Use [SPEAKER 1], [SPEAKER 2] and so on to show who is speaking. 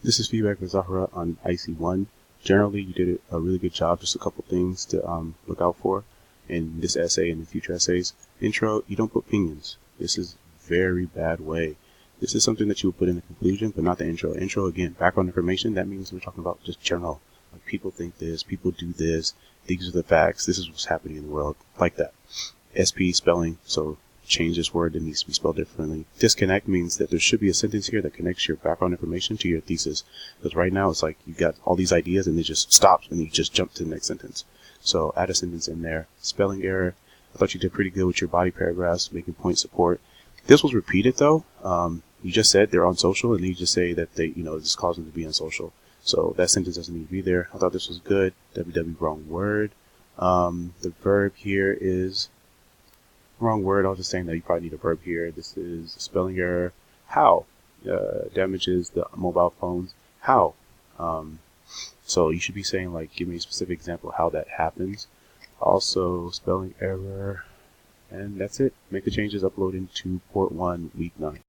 [SPEAKER 1] This is feedback for Zahra on IC1. Generally, you did a really good job. Just a couple things to look out for in this essay and in future essays. Intro, you don't put opinions. This is a very bad way. This is something that you would put in the conclusion, but not the intro. Intro, again, background information. That means we're talking about just general. Like people think this, people do this, these are the facts, this is what's happening in the world, like that. SP, spelling, so change this word, it needs to be spelled differently. Disconnect means that there should be a sentence here that connects your background information to your thesis. Because right now it's like you've got all these ideas and it just stops and you just jump to the next sentence. So add a sentence in there. Spelling error, I thought you did pretty good with your body paragraphs, making point support. This was repeated though. You just said they're on social, and then you just say that they, this caused them to be on social. So that sentence doesn't need to be there. I thought this was good. WW, wrong word. The verb here is wrong word. I was just saying that you probably need a verb here. This is a spelling error. How damages the mobile phones. How? So you should be saying, like, give me a specific example of how that happens. Also, spelling error. And that's it. Make the changes, upload into port 1, week 9.